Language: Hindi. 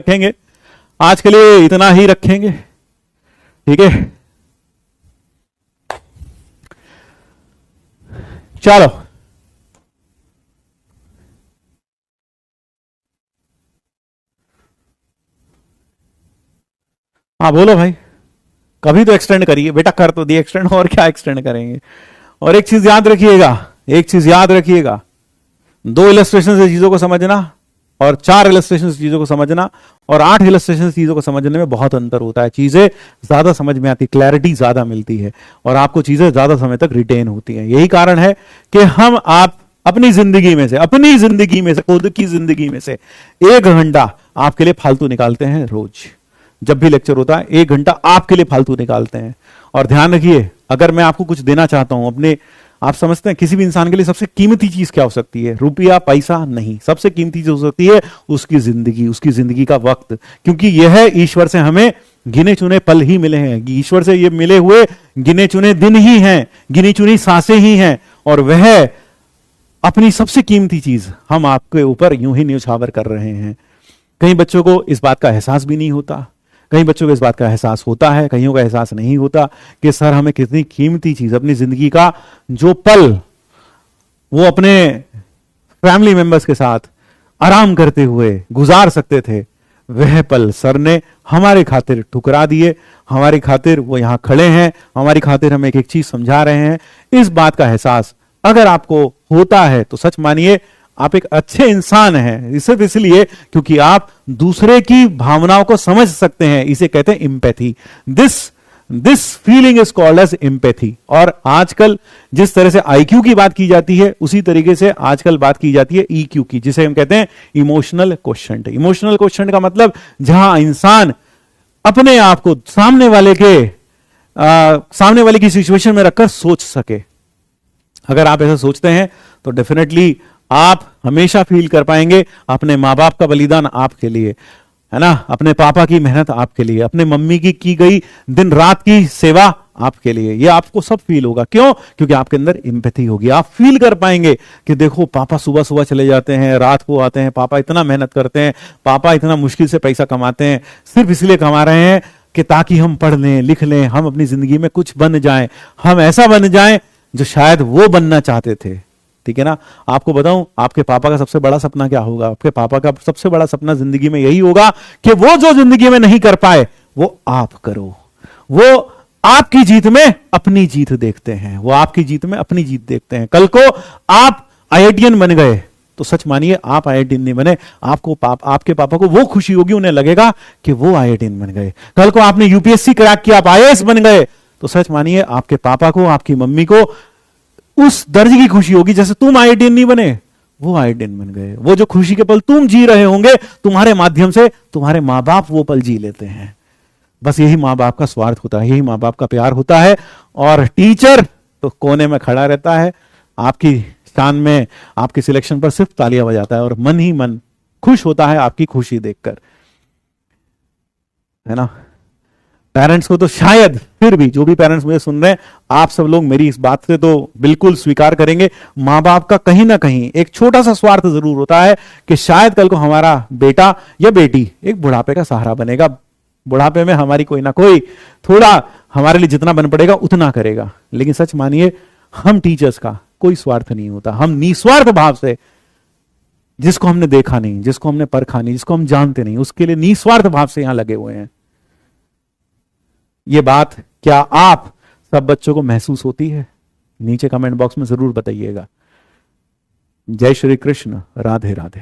रखेंगे, आज के लिए इतना ही रखेंगे, ठीक है। चलो हाँ बोलो भाई, कभी तो एक्सटेंड करिए बेटा, कर तो दिए एक्सटेंड, और क्या एक्सटेंड करेंगे। और एक चीज याद रखिएगा, एक चीज याद रखिएगा, 2 इलस्ट्रेशन से चीजों को समझना और 4 इलस्ट्रेशन से चीजों को समझना और 8 इलस्ट्रेशन से चीजों को समझने में बहुत अंतर होता है। चीजें ज्यादा समझ में आती, क्लैरिटी ज्यादा मिलती है और आपको चीजें ज्यादा समय तक रिटेन होती हैं। यही कारण है कि आप अपनी जिंदगी में से खुद की जिंदगी में से 1 घंटा आपके लिए फालतू निकालते हैं रोज। जब भी लेक्चर होता है 1 घंटा आपके लिए फालतू निकालते हैं। और ध्यान रखिए, अगर मैं आपको कुछ देना चाहता हूं अपने, आप समझते हैं किसी भी इंसान के लिए सबसे कीमती चीज क्या हो सकती है? रुपया पैसा नहीं, सबसे कीमती चीज हो सकती है उसकी जिंदगी, उसकी जिंदगी का वक्त। क्योंकि यह ईश्वर से हमें गिने चुने पल ही मिले हैं, ईश्वर से ये मिले हुए गिने चुने दिन ही हैं, गिनी चुनी सांसें ही हैं। और वह अपनी सबसे कीमती चीज हम आपके ऊपर यूं ही न्यौछावर कर रहे हैं। कई बच्चों को इस बात का एहसास भी नहीं होता, कई बच्चों को इस बात का एहसास होता है, कईयों का एहसास नहीं होता कि सर हमें कितनी कीमती चीज, अपनी जिंदगी का जो पल वो अपने फैमिली मेंबर्स के साथ आराम करते हुए गुजार सकते थे, वह पल सर ने हमारे खातिर ठुकरा दिए। हमारी खातिर वो यहां खड़े हैं, हमारी खातिर हमें एक एक चीज समझा रहे हैं। इस बात का एहसास अगर आपको होता है तो सच मानिए आप एक अच्छे इंसान हैं, सिर्फ इसलिए क्योंकि आप दूसरे की भावनाओं को समझ सकते हैं। इसे कहते हैं empathy. This feeling is called as empathy. और आजकल जिस तरह से आईक्यू की बात की जाती है, उसी तरीके से आजकल बात की जाती है ईक्यू की, जिसे हम कहते हैं इमोशनल क्वोशंट। इमोशनल क्वोशंट का मतलब जहां इंसान अपने आप को सामने वाले की सिचुएशन में रखकर सोच सके। अगर आप ऐसा सोचते हैं तो डेफिनेटली आप हमेशा फील कर पाएंगे अपने माँ बाप का बलिदान आपके लिए, है ना, अपने पापा की मेहनत आपके लिए, अपने मम्मी की गई दिन रात की सेवा आपके लिए। ये आपको सब फील होगा। क्यों? क्योंकि आपके अंदर एम्पैथी होगी। आप फील कर पाएंगे कि देखो पापा सुबह सुबह चले जाते हैं, रात को आते हैं, पापा इतना मेहनत करते हैं, पापा इतना मुश्किल से पैसा कमाते हैं, सिर्फ इसलिए कमा रहे हैं कि ताकि हम पढ़ लें, लिख लें, हम अपनी जिंदगी में कुछ बन जाएं, हम ऐसा बन जाएं जो शायद वो बनना चाहते थे। ठीक है ना। आपको बताऊं, आपके पापा का सबसे बड़ा सपना क्या होगा? आपके पापा का सबसे बड़ा सपना जिंदगी में यही होगा कि वो जो जिंदगी में नहीं कर पाए वो आप करो। वो आपकी जीत में अपनी जीत देखते हैं, वो आपकी जीत में अपनी जीत देखते हैं। कल को आप आईआईटीएन बन गए तो सच मानिए आप आईआईटीएन नहीं बने, आपके पापा को वो खुशी होगी, उन्हें लगेगा कि वो आईआईटीएन बन गए। कल को आपने यूपीएससी क्रैक किया, आप आईएएस बन गए तो सच मानिए आपके पापा को, आपकी मम्मी को उस दर्जे की खुशी होगी जैसे तुम आईआईटीएन नहीं बने, वो आईआईटीएन बन गए। वो जो खुशी के पल तुम जी रहे होंगे, तुम्हारे माध्यम से तुम्हारे मां बाप वो पल जी लेते हैं। बस यही मां बाप का स्वार्थ होता है, यही मां बाप का प्यार होता है। और टीचर तो कोने में खड़ा रहता है, आपकी शान में, आपके सिलेक्शन पर सिर्फ तालियां बजाता है और मन ही मन खुश होता है आपकी खुशी देखकर, है ना। पेरेंट्स को तो शायद, फिर भी जो भी पेरेंट्स मुझे सुन रहे हैं, आप सब लोग मेरी इस बात से तो बिल्कुल स्वीकार करेंगे, मां बाप का कहीं ना कहीं एक छोटा सा स्वार्थ जरूर होता है कि शायद कल को हमारा बेटा या बेटी एक बुढ़ापे का सहारा बनेगा, बुढ़ापे में हमारी कोई ना कोई थोड़ा हमारे लिए जितना बन पड़ेगा उतना करेगा। लेकिन सच मानिए हम टीचर्स का कोई स्वार्थ नहीं होता। हम निस्वार्थ भाव से, जिसको हमने देखा नहीं, जिसको हमने परखा नहीं, जिसको हम जानते नहीं, उसके लिए निस्वार्थ भाव से यहां लगे हुए हैं। ये बात क्या आप सब बच्चों को महसूस होती है? नीचे कमेंट बॉक्स में जरूर बताइएगा। जय श्री कृष्ण, राधे राधे।